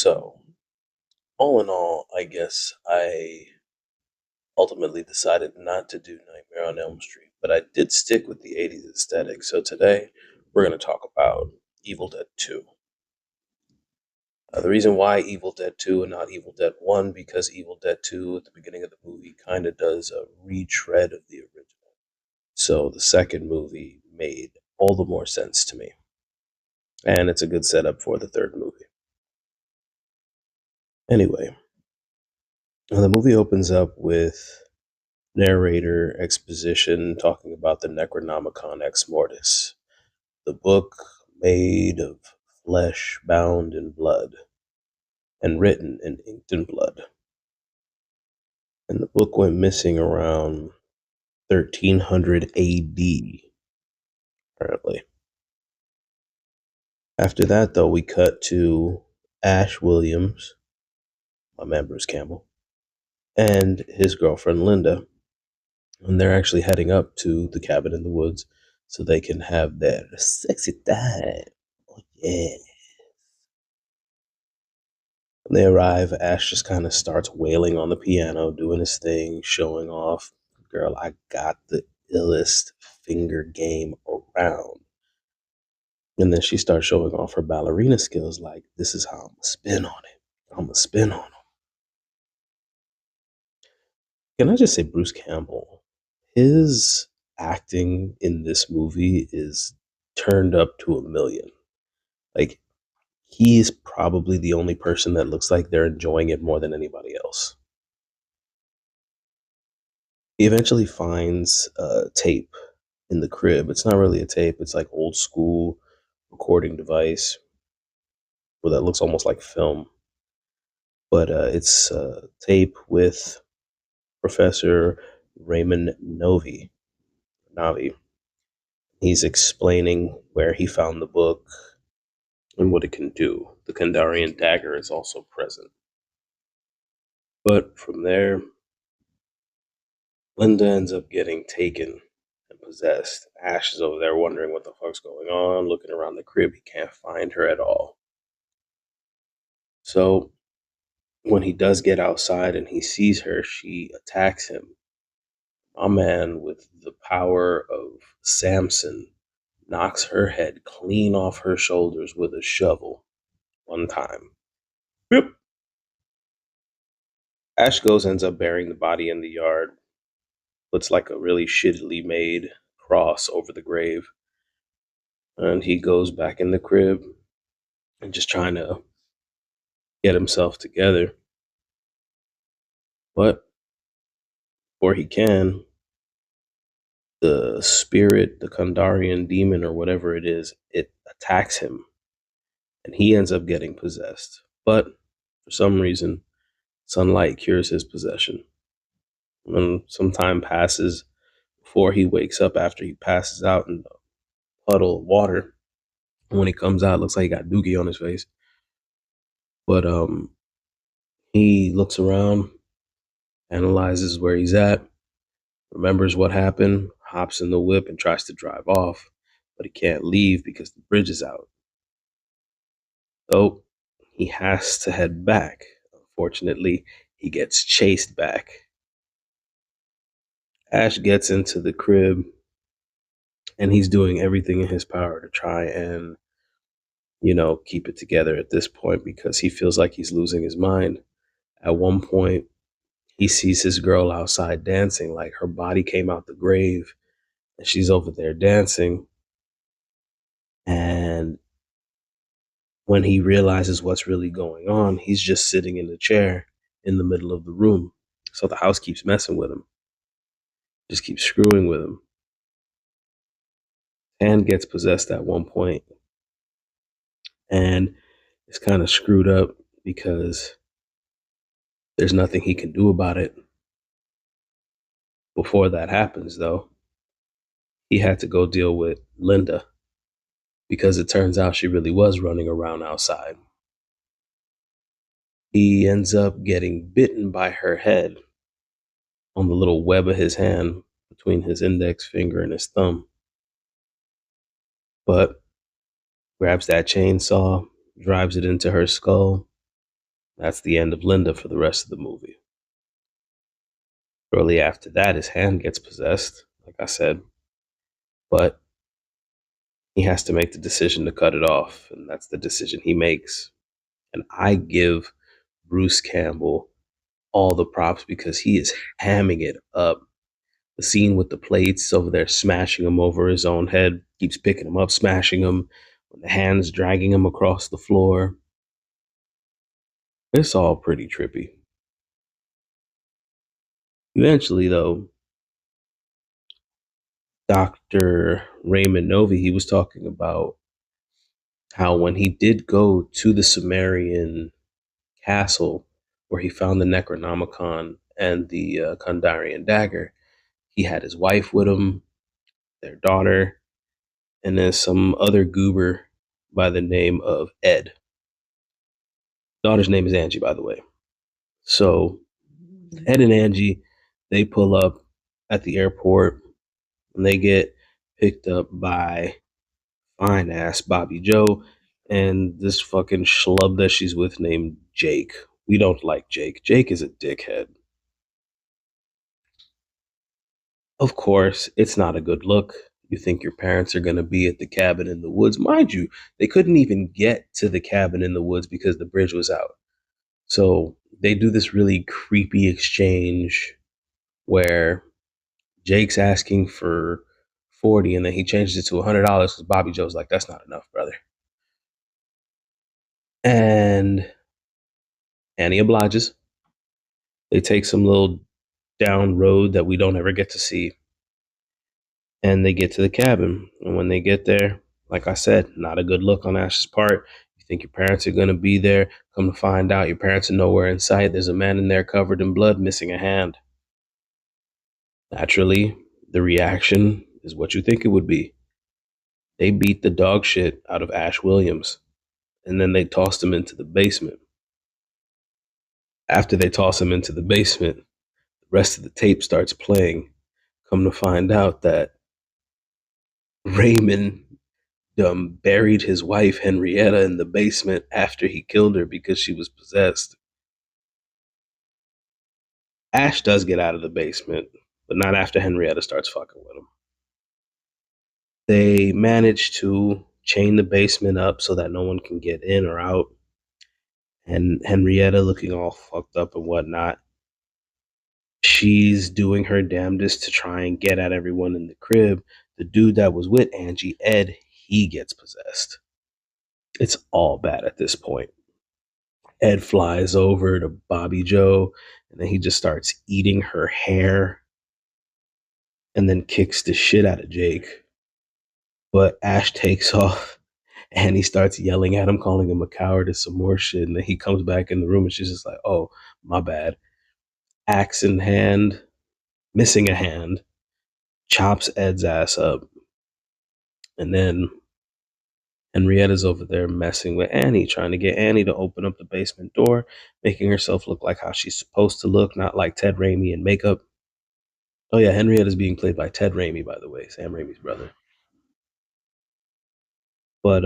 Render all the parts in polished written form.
So, all in all, I guess I ultimately decided not to do Nightmare on Elm Street, but I did stick with the 80s aesthetic. So, today we're going to talk about Evil Dead 2. The reason why Evil Dead 2 and not Evil Dead 1, because Evil Dead 2 at the beginning of the movie kind of does a retread of the original. So, the second movie made all the more sense to me. And it's a good setup for the third movie. Anyway, the movie opens up with narrator exposition talking about the Necronomicon Ex Mortis, the book made of flesh bound in blood and written and inked in blood. And the book went missing around 1300 AD, apparently. After that, though, we cut to Ash Williams, my man Bruce Campbell, and his girlfriend Linda, and they're actually heading up to the cabin in the woods so they can have their sexy time. Oh, yeah. When they arrive, Ash just kind of starts wailing on the piano, doing his thing, showing off. Girl, I got the illest finger game around. And then she starts showing off her ballerina skills, like, this is how I'm gonna spin on it. I'm gonna spin on him. Can I just say, Bruce Campbell, his acting in this movie is turned up to a million. Like, he's probably the only person that looks like they're enjoying it more than anybody else. He eventually finds a tape in the crib. It's not really a tape, it's like old school recording device where that looks almost like film. But it's a tape with Professor Raymond Navi. He's explaining where he found the book and what it can do. The Kandarian dagger is also present. But from there, Linda ends up getting taken and possessed. Ash is over there wondering what the fuck's going on, looking around the crib. He can't find her at all. So when he does get outside and he sees her, she attacks him. A man with the power of Samson knocks her head clean off her shoulders with a shovel one time. Yep. Ash goes, ends up burying the body in the yard, puts like a really shittily made cross over the grave, and he goes back in the crib and just trying to get himself together. But before he can, the spirit, the Kandarian demon or whatever it is, it attacks him and he ends up getting possessed. But for some reason, sunlight cures his possession. And some time passes before he wakes up after he passes out in a puddle of water. And when he comes out, it looks like he got dookie on his face. But he looks around, analyzes where he's at, remembers what happened, hops in the whip and tries to drive off, but he can't leave because the bridge is out. So he has to head back. Unfortunately, he gets chased back. Ash gets into the crib and he's doing everything in his power to try and, keep it together at this point because he feels like he's losing his mind. At one point, he sees his girl outside dancing, like her body came out the grave and she's over there dancing. And when he realizes what's really going on, he's just sitting in the chair in the middle of the room. So the house keeps messing with him, just keeps screwing with him. And gets possessed at one point, and it's kind of screwed up because there's nothing he can do about it. Before that happens, though, he had to go deal with Linda because it turns out she really was running around outside. He ends up getting bitten by her head on the little web of his hand between his index finger and his thumb. But grabs that chainsaw, drives it into her skull, That's the end of Linda for the rest of the movie. Shortly after that, his hand gets possessed, like I said, but he has to make the decision to cut it off, and that's the decision he makes. And I give Bruce Campbell all the props because he is hamming it up. The scene with the plates over there, smashing him over his own head, keeps picking him up, smashing him, when the hands dragging him across the floor. It's all pretty trippy. Eventually, though, Dr. Raymond Novi, he was talking about how when he did go to the Sumerian castle where he found the Necronomicon and the Kandarian dagger, he had his wife with him, their daughter, and then some other goober by the name of Ed. Daughter's name is Angie, by the way. So Ed and Angie, they pull up at the airport and they get picked up by fine ass Bobby Joe and this fucking schlub that she's with named Jake. We don't like Jake. Jake is a dickhead. Of course, it's not a good look. You think your parents are going to be at the cabin in the woods. Mind you, they couldn't even get to the cabin in the woods because the bridge was out. So they do this really creepy exchange where Jake's asking for 40 and then he changes it to $100 because Bobby Joe's like, that's not enough, brother. And Annie obliges. They take some little down road that we don't ever get to see. And they get to the cabin. And when they get there, like I said, not a good look on Ash's part. You think your parents are going to be there. Come to find out, your parents are nowhere in sight. There's a man in there covered in blood, missing a hand. Naturally, the reaction is what you think it would be. They beat the dog shit out of Ash Williams. And then they tossed him into the basement. After they toss him into the basement, the rest of the tape starts playing. Come to find out that Raymond buried his wife Henrietta in the basement after he killed her because she was possessed. Ash does get out of the basement, but not after Henrietta starts fucking with him. They manage to chain the basement up so that no one can get in or out. And Henrietta, looking all fucked up and whatnot, she's doing her damnedest to try and get at everyone in the crib. The dude that was with Angie, Ed, he gets possessed. It's all bad at this point. Ed flies over to Bobby Joe, and then he just starts eating her hair and then kicks the shit out of Jake. But Ash takes off and he starts yelling at him, calling him a coward and some more shit. And then he comes back in the room and she's just like, oh, my bad. Axe in hand, missing a hand, chops Ed's ass up. And then Henrietta's over there messing with Annie, trying to get Annie to open up the basement door, making herself look like how she's supposed to look, not like Ted Raimi in makeup. Oh yeah, Henrietta's being played by Ted Raimi, by the way, Sam Raimi's brother. But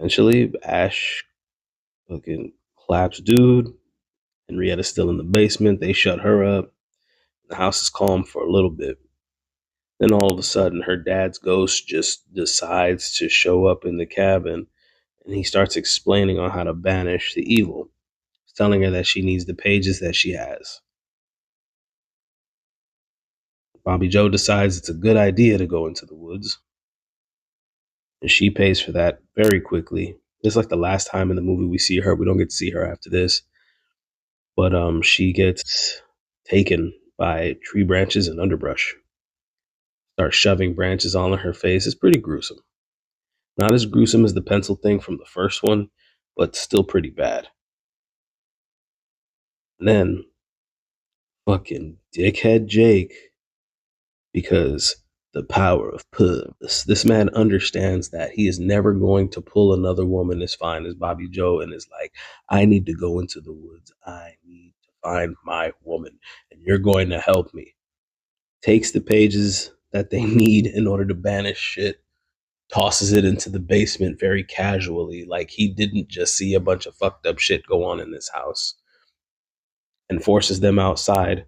eventually Ash fucking claps dude. Henrietta's still in the basement. They shut her up. The house is calm for a little bit. Then all of a sudden, her dad's ghost just decides to show up in the cabin, and he starts explaining on how to banish the evil. He's telling her that she needs the pages that she has. Bobby Joe decides it's a good idea to go into the woods, and she pays for that very quickly. It's like the last time in the movie we see her. We don't get to see her after this, but she gets taken by tree branches and underbrush. Starts shoving branches all in her face. It's pretty gruesome. Not as gruesome as the pencil thing from the first one, but still pretty bad. And then fucking dickhead Jake, because the power of puss. This man understands that he is never going to pull another woman as fine as Bobby Joe and is like, I need to go into the woods. I need to find my woman, and you're going to help me. Takes the pages that they need in order to banish shit, tosses it into the basement very casually, like he didn't just see a bunch of fucked up shit go on in this house, and forces them outside,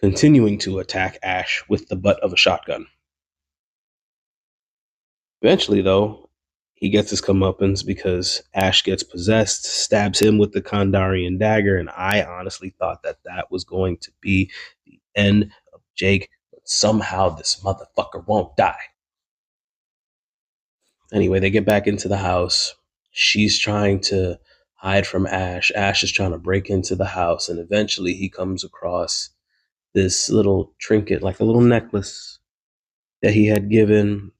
continuing to attack Ash with the butt of a shotgun. Eventually, though, he gets his comeuppance because Ash gets possessed, stabs him with the Kandarian dagger, and I honestly thought that that was going to be the end of Jake, but somehow this motherfucker won't die. Anyway, they get back into the house. She's trying to hide from Ash. Ash is trying to break into the house, and eventually he comes across this little trinket, like a little necklace that he had given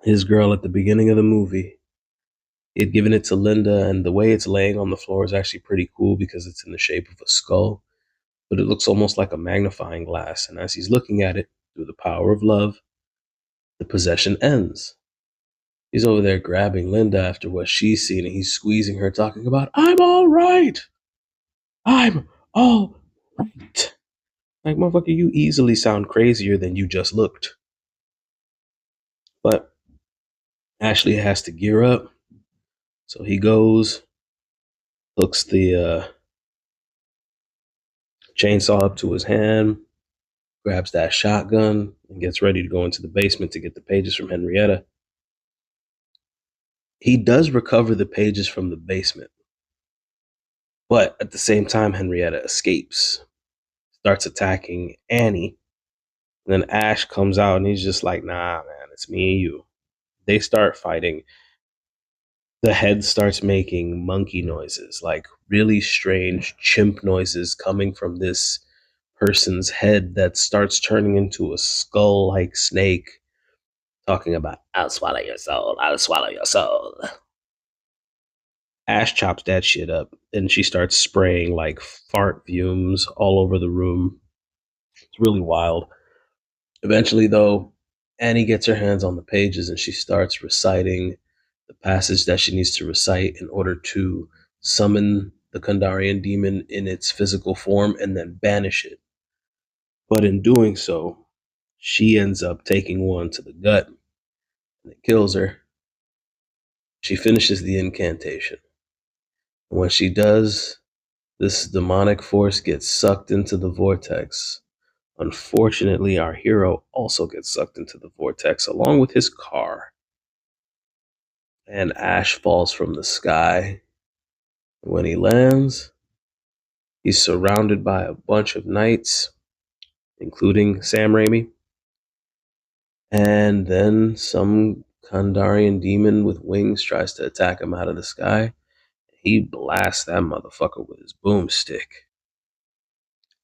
his girl at the beginning of the movie. He had given it to Linda, and the way it's laying on the floor is actually pretty cool because it's in the shape of a skull, but it looks almost like a magnifying glass. And as he's looking at it through the power of love, the possession ends. He's over there grabbing Linda after what she's seen, and he's squeezing her, talking about, I'm all right. I'm all right. Like, motherfucker, you easily sound crazier than you just looked. But Ashley has to gear up. So he goes, hooks the chainsaw up to his hand, grabs that shotgun, and gets ready to go into the basement to get the pages from Henrietta. He does recover the pages from the basement, but at the same time, Henrietta escapes, starts attacking Annie. And then Ash comes out and he's just like, nah, man, it's me and you. They start fighting. The head starts making monkey noises, like really strange chimp noises coming from this person's head that starts turning into a skull like snake, talking about, I'll swallow your soul, I'll swallow your soul. Ash chops that shit up, and she starts spraying like fart fumes all over the room. It's really wild. Eventually, though, Annie gets her hands on the pages and she starts reciting the passage that she needs to recite in order to summon the Kandarian demon in its physical form and then banish it. But in doing so, she ends up taking one to the gut and it kills her. She finishes the incantation. And when she does, this demonic force gets sucked into the vortex. Unfortunately, our hero also gets sucked into the vortex along with his car. And Ash falls from the sky. When he lands, he's surrounded by a bunch of knights, including Sam Raimi. And then some Kandarian demon with wings tries to attack him out of the sky. He blasts that motherfucker with his boomstick.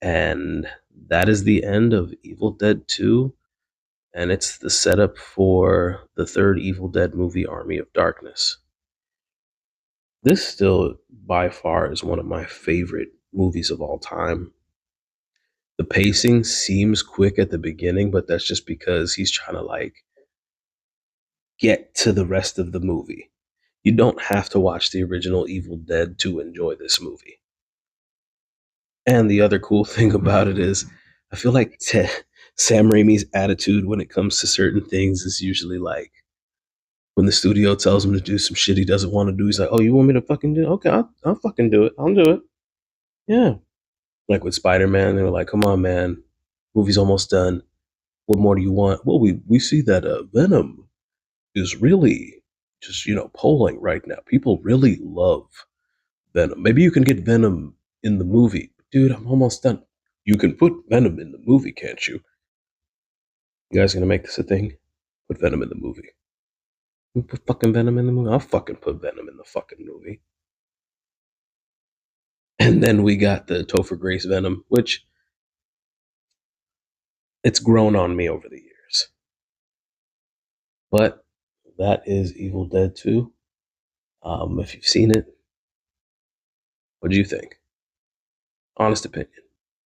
And that is the end of Evil Dead 2. And it's the setup for the third Evil Dead movie, Army of Darkness. This still, by far, is one of my favorite movies of all time. The pacing seems quick at the beginning, but that's just because he's trying to like get to the rest of the movie. You don't have to watch the original Evil Dead to enjoy this movie. And the other cool thing about it is, I feel like Sam Raimi's attitude when it comes to certain things is usually like, when the studio tells him to do some shit he doesn't want to do, he's like, oh, you want me to fucking do it? Okay, I'll fucking do it. I'll do it. Yeah. Like with Spider-Man, they were like, come on, man. Movie's almost done. What more do you want? Well, we see that Venom is really just, polling right now. People really love Venom. Maybe you can get Venom in the movie. Dude, I'm almost done. You can put Venom in the movie, can't you? You guys gonna make this a thing? Put Venom in the movie. You put fucking Venom in the movie? I'll fucking put Venom in the fucking movie. And then we got the Topher Grace Venom, which it's grown on me over the years. But that is Evil Dead 2. If you've seen it, what do you think? Honest opinion.